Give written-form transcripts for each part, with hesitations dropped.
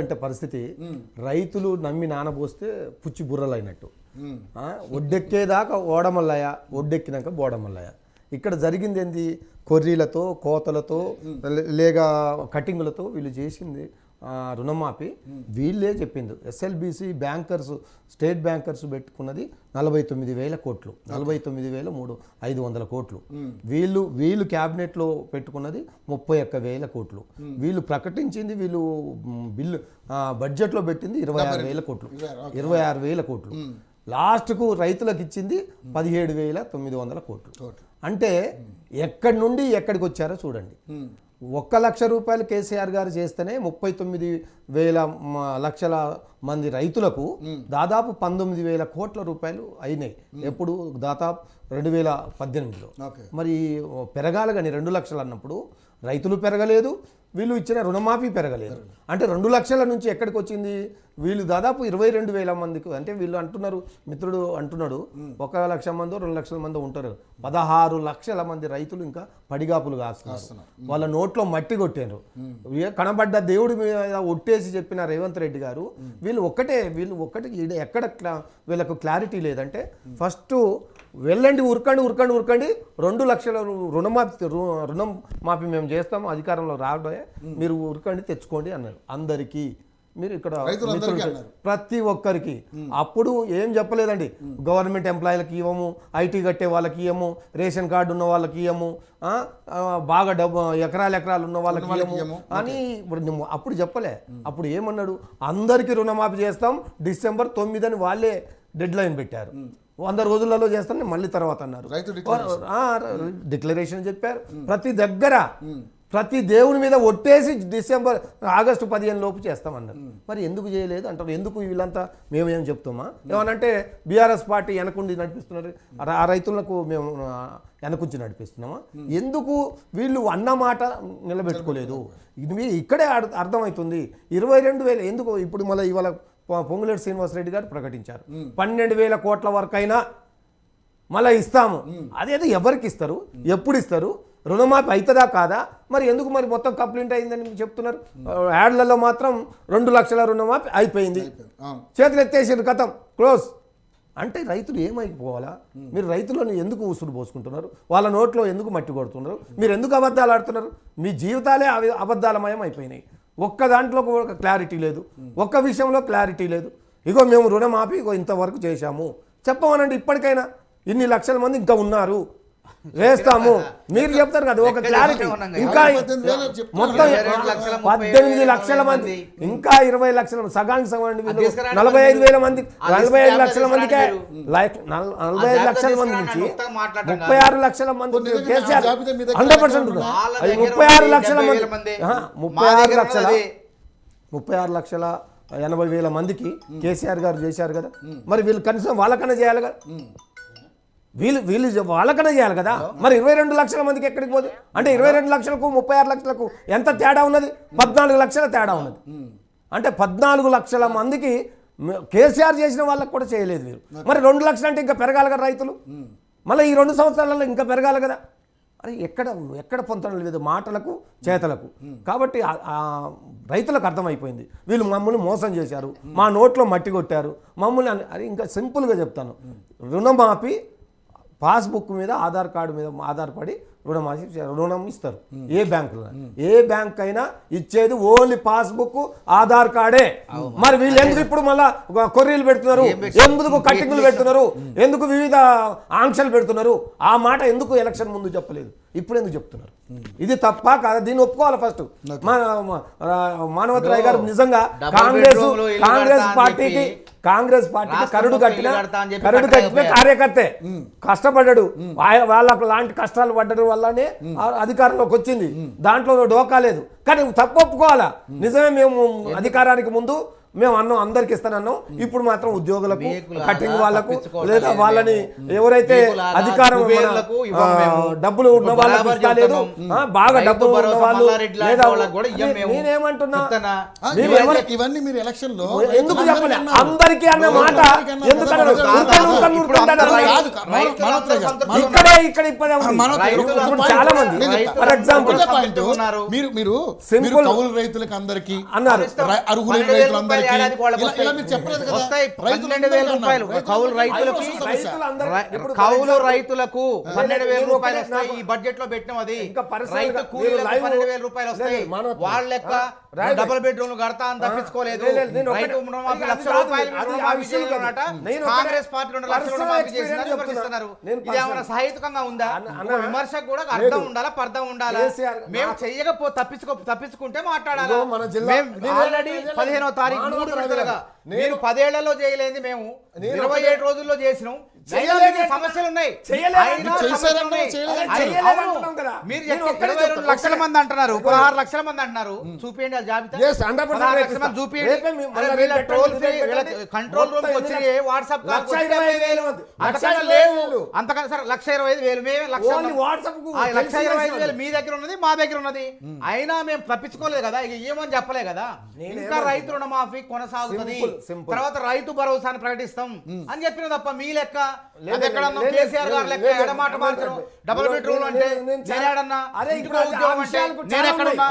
అంటే పరిస్థితి రైతులు నమ్మి నానబోస్తే పుచ్చి బుర్రలైనట్టు. ఒడ్డెక్కేదాకా ఓడమల్లయ్య, ఒడ్డెక్కినాక బోడమల్లయ్య. ఇక్కడ జరిగింది ఏంది? కొర్రీలతో, కోతలతో, లేక కటింగులతో వీళ్ళు చేసింది రుణమాఫీ. వీళ్ళే చెప్పింది. ఎస్ఎల్బిసి బ్యాంకర్స్, స్టేట్ బ్యాంకర్స్ పెట్టుకున్నది 49,000 కోట్లు, 49,500 కోట్లు. వీళ్ళు క్యాబినెట్లో పెట్టుకున్నది 31,000 కోట్లు. వీళ్ళు ప్రకటించింది, వీళ్ళు బిల్లు బడ్జెట్లో పెట్టింది 26,000 కోట్లు, 26,000 కోట్లు. లాస్ట్కు రైతులకు ఇచ్చింది 17,900 కోట్లు. అంటే ఎక్కడి నుండి ఎక్కడికి వచ్చారో చూడండి. 1 లక్ష రూపాయలు కేసీఆర్ గారు చేస్తేనే 39,000 మంది రైతులకు దాదాపు 19,000 కోట్ల రూపాయలు అయినాయి. ఎప్పుడు? దాదాపు 2018లో. మరి పెరగాలి కానీ 2 లక్షలు అన్నప్పుడు రైతులు పెరగలేదు, వీళ్ళు ఇచ్చిన రుణమాఫీ పెరగలేదు. అంటే 2 లక్షల నుంచి ఎక్కడికి వచ్చింది? వీళ్ళు దాదాపు 22,000 మందికి. అంటే వీళ్ళు అంటున్నారు, మిత్రుడు అంటున్నాడు 1 లక్ష మందో 2 లక్షల మందో ఉంటారు. 16 లక్షల మంది రైతులు ఇంకా పడిగాపులు కాస్తున్నారు. వాళ్ళ నోట్లో మట్టి కొట్టారు. కనబడ్డ దేవుడి మీద ఒట్టేసి చెప్పిన రేవంత్ రెడ్డి గారు వీళ్ళు ఒక్కటి ఎక్కడ వీళ్ళకు క్లారిటీ లేదంటే, ఫస్ట్ వెళ్ళండి, ఉరకండి 2 లక్షల రుణం మాఫీ మేము చేస్తాము, అధికారంలో రావడమే, మీరు ఉరకండి తెచ్చుకోండి అన్నారు అందరికీ. మీరు ఇక్కడ ప్రతి ఒక్కరికి. అప్పుడు ఏం చెప్పలేదండి, గవర్నమెంట్ ఎంప్లాయీలకి ఇవ్వము, ఐటీ కట్టే వాళ్ళకి ఇవ్వము, రేషన్ కార్డు ఉన్న వాళ్ళకి ఇవ్వము, బాగా ఎకరాలు ఉన్న వాళ్ళకి ఇవ్వము అని అప్పుడు చెప్పలే. అప్పుడు ఏమన్నాడు? అందరికీ రుణమాఫీ చేస్తాం December 9 అని వాళ్ళే డెడ్ లైన్ పెట్టారు. 100 రోజులలో చేస్తాను మళ్ళీ తర్వాత అన్నారు. డిక్లరేషన్ చెప్పారు. ప్రతి దగ్గర ప్రతి దేవుని మీద ఒట్టేసి ఆగస్టు 15 లోపు చేస్తామన్నారు. మరి ఎందుకు చేయలేదు అంటారు. ఎందుకు వీళ్ళంతా మేమేం చెప్తామా? ఏమనంటే బీఆర్ఎస్ పార్టీ వెనకుండి నడిపిస్తున్నారు, ఆ రైతులకు మేము వెనకుంచి నడిపిస్తున్నామా? ఎందుకు వీళ్ళు అన్న మాట నిలబెట్టుకోలేదు? ఇది ఇక్కడే అర్థమవుతుంది. 22,000 ఎందుకు? ఇప్పుడు మళ్ళీ ఇవాళ పొంగులేటి శ్రీనివాసరెడ్డి గారు ప్రకటించారు 12,000 కోట్ల వరకు అయినా మళ్ళీ ఇస్తాము. అదేదో ఎవరికి ఇస్తారు, ఎప్పుడు ఇస్తారు, రుణమాఫీ అవుతుందా కాదా? మరి ఎందుకు మరి మొత్తం కంప్లీట్ అయిందని చెప్తున్నారు? యాడ్లలో మాత్రం 2 లక్షల రుణమాఫీ అయిపోయింది, చేతులు ఎత్తేసారు, కథం, క్లోజ్. అంటే రైతులు ఏమైపోవాలా? మీరు రైతులను ఎందుకు ఉసురు పోసుకుంటున్నారు? వాళ్ళ నోట్లో ఎందుకు మట్టి కొడుతున్నారు? మీరు ఎందుకు అబద్ధాలు ఆడుతున్నారు? మీ జీవితాలే అబద్ధాలమయం అయిపోయినాయి. ఒక్క దాంట్లో ఒక క్లారిటీ లేదు, ఒక్క విషయంలో క్లారిటీ లేదు. ఇగో మేము రుణమాఫీ ఇంతవరకు చేశాము చెప్పమనండి. ఇప్పటికైనా ఇన్ని లక్షల మంది ఇంకా ఉన్నారు, వేస్తాము మీరు చెప్తారు కదా, ఒక క్లారిటీ. ఇంకా మొత్తం 18 లక్షల మంది, ఇంకా 20 లక్షల సగానికి సగం 45,000 మంది, 45 లక్షల మందికే 45 లక్షల మంది నుంచి 36 లక్షల మంది కేసీఆర్ 100% 36 లక్షల మంది, 36 లక్షల 80,000 మందికి కేసీఆర్ గారు చేశారు కదా. మరి వీళ్ళు కనీసం వాళ్ళకన్నా చేయాలి కదా, వీళ్ళు వాళ్ళకన్నా చేయాలి కదా. మరి 22 లక్షల మందికి ఎక్కడికి పోదు? అంటే 22 లక్షలకు 36 లక్షలకు ఎంత తేడా ఉన్నది? 14 లక్షల తేడా ఉన్నది. అంటే 14 లక్షల మందికి కేసీఆర్ చేసిన వాళ్ళకి కూడా చేయలేదు వీరు. మరి 2 లక్షలు అంటే ఇంకా పెరగాలి కదా రైతులు, మళ్ళీ ఈ 2 సంవత్సరాలలో ఇంకా పెరగాలి కదా. అది ఎక్కడ పొందడం లేదు మాటలకు చేతలకు. కాబట్టి రైతులకు అర్థమైపోయింది వీళ్ళు మమ్మల్ని మోసం చేశారు, మా నోట్లో మట్టి కొట్టారు మమ్మల్ని. అది ఇంకా సింపుల్గా చెప్తాను, రుణమాఫీ పాస్బుక్ మీద ఆధార్ కార్డు మీద ఆధారపడి రుణం ఇస్తారు. ఏ బ్యాంకులో, ఏ బ్యాంక్ అయినా ఇచ్చేది ఓన్లీ పాస్బుక్, ఆధార్ కార్డే. మరి వీళ్ళు ఎందుకు ఇప్పుడు మళ్ళా కొర్రీలు పెడుతున్నారు, ఎందుకు కట్టింగులు పెడుతున్నారు, ఎందుకు వివిధ ఆంక్షలు పెడుతున్నారు? ఆ మాట ఎందుకు ఎలక్షన్ ముందు చెప్పలేదు, ఇప్పుడు ఎందుకు చెప్తున్నారు? ఇది తప్ప కాదా? దీన్ని ఒప్పుకోవాలి ఫస్ట్. మానవతరాయ్ గారు నిజంగా కాంగ్రెస్ పార్టీకి కరుడు కట్టిన కార్యకర్తే, కష్టపడ్డాడు. వాళ్ళకు లాంటి కష్టాలు పడ్డడం వల్లనే అధికారంలోకి వచ్చింది, దాంట్లో డోకా లేదు. కానీ తప్పు ఒప్పుకోవాలా? నిజమే, మేము అధికారానికి ముందు మేము అన్నం అందరికి ఇస్తానన్నాం, ఇప్పుడు మాత్రం ఉద్యోగులకు, కటింగ్ వాళ్ళకు, లేదా వాళ్ళని ఎవరైతే అధికారం డబ్బులు ఉన్న వాళ్ళకు ఇస్తలేదు, బాగా డబ్బులు ఉన్న వాళ్ళు, లేదా నేనేమంటున్నా ఎందుకు చెప్పలే అందరికీ అన్న మాట? ఎందుకన్నారు ఇక్కడ చాలా మంది. ఫర్ ఎగ్జాంపుల్ మీరు కౌలు రైతులకు అందరికి అన్నారు. అర్హులైన రైతులందరికీ ఇలా మీరు చెప్పలేదు కదా. కౌలు రైతులకి కౌలు రైతులకు 12,000 రూపాయలు వస్తాయి. ఈ బడ్జెట్ లో పెట్టినాం. అది రైతు కూలీలకు 12,000 రూపాయలు వస్తాయి. వాళ్ళ లెక్క డబుల్ బెడ్రూమ్ కడతా అని తప్పించుకోలేదు. రైతు రుణమాఫీ 1,00,000 రూపాయలు రుణమాఫీ చేయాలన్నట. కాంగ్రెస్ పార్టీ 2 లక్షల రుణమాఫీ చేసిందని విమర్శిస్తున్నారు. ఇది ఏమైనా సహేతుకంగా ఉందా? విమర్శకు కూడా అర్థం ఉండాలా, పర్థం ఉండాలా? మేము చెయ్యకపోతే తప్పించుకుంటే మాట్లాడాలి. ఆల్రెడీ 15వ తారీఖు 3 విడతలుగా మీరు 10 ఏళ్లలో చేయలేంది మేము 27 రోజుల్లో చేసినాం. సమస్యలు ఉన్నాయి. మీరు 22 లక్షల మంది అంటున్నారు, 16 లక్షల మంది అంటున్నారు. చూపించండి ఆ జాబితా. 16 లక్షల మంది చూపించండి. కంట్రోల్ రూమ్ వచ్చి వాట్సాప్ అంతకన్నా లేవు. అంతకన్నా సార్ 1,25,000 మేమే 1,25,000 మీ దగ్గర ఉన్నది, మా దగ్గర ఉన్నది. అయినా మేము తప్పించుకోలేదు కదా. ఇక ఏమని చెప్పలే కదా. ఇంకా రైతు రుణమాఫీ కొనసాగుతుంది, తర్వాత రైతు భరోసాని ప్రకటిస్తాం అని చెప్పిన తప్ప మీ లెక్క కేసీఆర్ గారు లెక్క ఎడమాట మార్చడం. డబుల్ బెడ్రూమ్ అంటే నేనేడన్నా, ఉద్యోగం అంటే నేనెక్కడున్నా,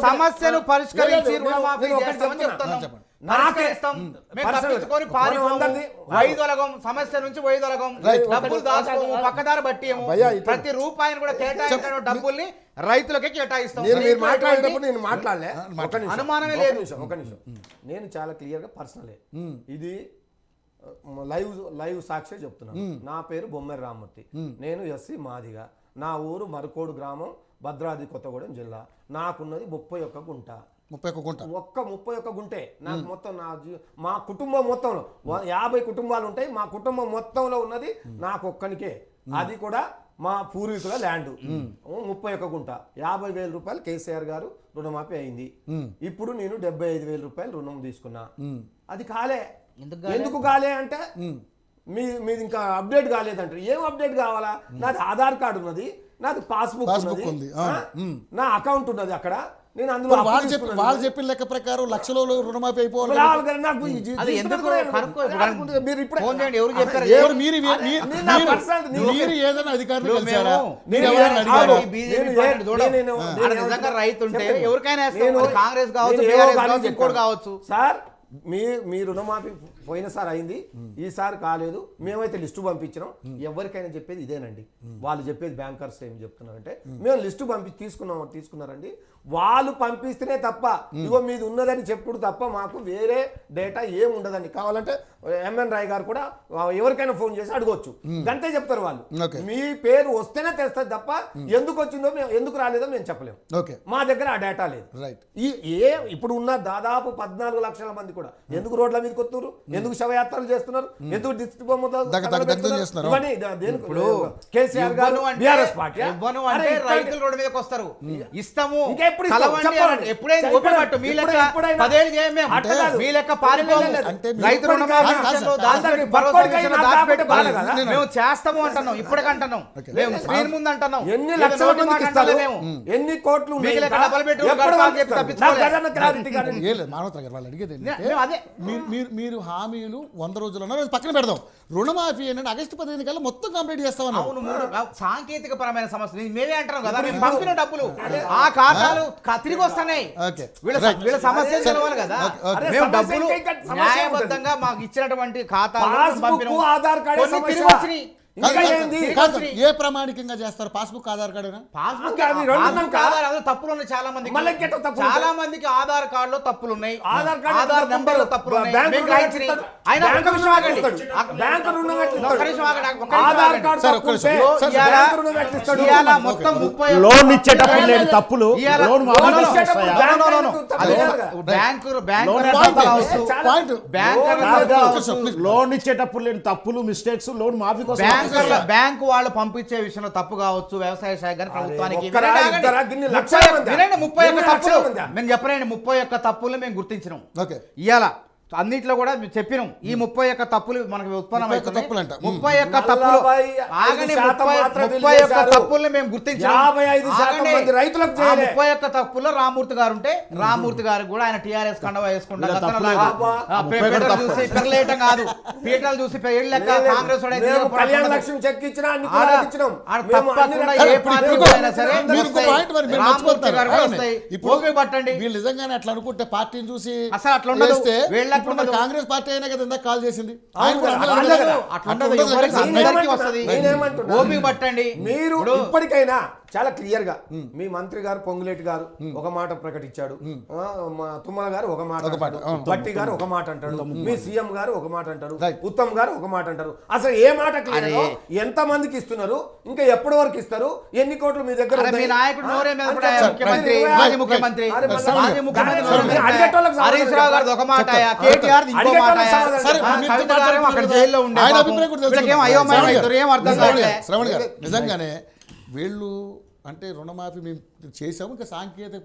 సమస్యను పరిష్కరించి రుణమాఫీ చేస్తామని చెప్తున్నాం. వైదొలగం సమస్య నుంచి వైదొలగం, డబ్బులు దాచుకోము, పక్కదారి బట్టి ప్రతి రూపాయిని కూడా కేటాయించడం, డబ్బుల్ని రైతులకే కేటాయిస్తాం. అనుమానమే లేదు. ఒక నిమిషం, నేను చాలా క్లియర్ గా పర్సనలే ఇది లైవ్ సాక్షి చెప్తున్నాను. నా పేరు బొమ్మెర రామ్మూర్తి, నేను ఎస్సీ మాదిగా, నా ఊరు మరకోడు గ్రామం, భద్రాద్రి కొత్తగూడెం జిల్లా. నాకున్నది 31 గుంట. 31 గుంటే నాకు మొత్తం మా కుటుంబం మొత్తంలో 50 కుటుంబాలు ఉంటాయి. మా కుటుంబం మొత్తంలో ఉన్నది నాకు ఒక్కనికే. అది కూడా మా పూర్వీకుల ల్యాండ్. 31 గుంట, 50,000 రూపాయలు కేసీఆర్ గారు రుణమాఫీ అయింది. ఇప్పుడు నేను 75,000 రూపాయలు రుణం తీసుకున్నా. అది కాలే. ఎందుకు కాలే అంటే మీది ఇంకా అప్డేట్ కాలేదంటారు. ఏం అప్డేట్ కావాలా? నాది ఆధార్ కార్డు ఉన్నది, నాది పాస్బుక్ ఉన్నది, నా అకౌంట్ ఉన్నది అక్కడ. నేను అందులో వాళ్ళు చెప్పిన లెక్క ప్రకారం లక్షలలో రుణమాఫీ అయిపోవాలి. ఏదైనా అధికారులు రైతు ఉంటే ఎవరికైనా కాంగ్రెస్ కావచ్చు సార్. మీ రుణమాఫీ పోయినసారి అయింది, ఈసారి కాలేదు. మేమైతే లిస్టు పంపించినాం. ఎవరికైనా చెప్పేది ఇదేనండి. వాళ్ళు చెప్పేది బ్యాంకర్స్ ఏం చెప్తున్నారంటే మేము లిస్టు తీసుకున్నారండి. వాళ్ళు పంపిస్తేనే తప్ప ఇగో మీది ఉన్నదని చెప్పుడు తప్ప మాకు వేరే డేటా ఏం ఉండదండి. కావాలంటే ఎంఎన్ రాయ్ గారు కూడా ఎవరికైనా ఫోన్ చేసి అడగొచ్చు. గంటే చెప్తారు వాళ్ళు. మీ పేరు వస్తేనే తెస్తుంది తప్ప ఎందుకు వచ్చిందో ఎందుకు రాలేదో మేము చెప్పలేము. మా దగ్గర ఆ డేటా లేదు. ఇప్పుడు ఉన్న దాదాపు 14 లక్షల మంది కూడా ఎందుకు రోడ్ల మీదకి వస్తున్నారు, ఎందుకు శవయాత్రలు చేస్తున్నారు, ఎందుకు కేసీఆర్ గారు బీఆర్ఎస్ పార్టీ రైతులు రోడ్డు మీదకి వస్తారు. ఇస్తాము చేస్తాము అంటున్నాం. ఇప్పటికంటున్నాం మేము స్క్రీన్ ముందు అంటున్నాం. ఎన్ని లక్షల మందికి ఇస్తారు, ఎన్ని కోట్లు మీరు హామీలు 100 రోజులు పక్కన పెడదాం. రుణమాఫీ ఏంటంటే ఆగస్టు 15 కల్లా మొత్తం కంప్లీట్ చేస్తామన్నా. సాంకేతిక పరమైన సమస్య మేమే అంటున్నాం కదా. మేము పంపిన డబ్బులు ఆ ఖాతాలు తిరిగి వస్తున్నాయి. వీళ్ళ సమస్య తెలవాలి కదా. మేము డబ్బులు న్యాయబద్ధంగా మాకు ఇచ్చినటువంటి ఖాతాలు తిరిగి వచ్చినాయి. ఏ ప్రామాణికంగా చేస్తారు? పాస్బుక్ ఆధార్ కార్డు తప్పులు ఉన్నాయి. చాలా మందికి ఆధార్ కార్డులో తప్పులు ఉన్నాయి, ఆధార్ నెంబర్ లో తప్పులు ఉన్నాయి. మొత్తం 30 లోన్ ఇచ్చేటప్పుడు లేని తప్పులు లోన్ ఇచ్చేటప్పుడు లేని తప్పులు మిస్టేక్స్ లోన్ మాఫీ కోసం బ్యాంకు వాళ్ళు పంపించే విషయంలో తప్పు కావచ్చు. వ్యవసాయ శాఖ గాని ప్రభుత్వానికి 31 తప్పులు మేము గుర్తించినాం. ఇవాళ అన్నిట్లో కూడా చెప్పినాం ఈ 31 తప్పులు మనకు ఉత్పన్నం 31 తప్పులంట. 31 తప్పులు 31 తప్పుల్ని మేము గుర్తించాం. 55% మంది రైతులకు చేయలే. 31 తప్పుల్లో రామూర్తి గారు ఉంటే రామూర్తి గారు కూడా ఆయన టీఆర్ఎస్ కండవా వేసుకుంటారు. ఇలా తప్పులేదు. పీటలు చూసి పెరలేయటం కాదు, పీటలు చూసి పెళ్ళి లెక్క కాంగ్రెస్ వాడు అయితే మేము ఏం కళ్యాణ పొరపాటు లక్ష్యం చెక్ ఇచ్చినా అన్ని ఆడ కులాలకు ఇచ్చినాం. ఆడ మేము తప్పకుండా అన్ని ఏ రకాల పార్టీ people అయినా సరే మీరు ఇంకో వస్తాయి. పాయింట్ మరి మీరు రామూర్తి మర్చిపోతారు. గారు కూడా అవునే. వస్తాయి. ఇప్పుడు ఓపిక పట్టండి. వీళ్ళు నిజంగానే అట్లా అనుకుంటే పార్టీని చూసి అసలు అట్లా ఉండదు. చేస్తే వీళ్ళకు ఇప్పుడు మరి ఉండదు. కాంగ్రెస్ పార్టీ అయినా కదా ఇందాక కాల్ చేసింది అవును ఆయన కూడా కదా, అందులో అట్లా ఉండదు ఉండదు. కదా. అట్లా అట్లా ఉండదు. ఉండదు ఎవరికి కదా. అందరికీ వస్తది. నేనేమంటున్నా? ఓపిక పట్టండి. మీరు ఇప్పుడు ఇప్పటికైనా చాలా క్లియర్ గా మీ మంత్రి గారు పొంగులేటి గారు ఒక మాట ప్రకటించాడు, మా తుమ్మల గారు ఒక మాట అంటాడు, బట్టి గారు ఒక మాట అంటాడు, మీ సీఎం గారు ఒక మాట అంటారు, Right. ఉత్తమ్ గారు ఒక మాట అంటారు. అసలు ఏ మాట క్లియర్ ఎంత మందికి ఇస్తున్నారు, ఇంకా ఎప్పటి వరకు ఇస్తారు, ఎన్ని కోట్లు మీ దగ్గర అరే మీ ఉన్నాయి? నాయకుడు నోరే మీద అంతే కూడా చెప్పండి. ముఖ్యమంత్రి, ఇరవై మాజీ ఆరు. ముఖ్యమంత్రి, అరే మన మాజీ ముఖ్యమంత్రి సరే, నోరే మీద అడిగేటోళ్ళకి సమాధానం హరీష్ రావు గారిది ఒక మాట, చెప్తా. కేటీఆర్ ఇంకో మాట, అడిగేటోళ్ళకి సమాధానం సరే, చెప్పండి. మీరు కవిత గారేమో అక్కడ జైల్లో ఉండే ఆయన పాపం. అభిప్రాయం కూడా తెలుసు. వీళ్ళకేం అయోమయం అవుతారు, ఏం అర్థం కావట్లే. శ్రవణ్ గారు నిజంగానే వీళ్ళు అంటే రుణమాఫీ మేము చేసాము ఇంకా సాంకేతిక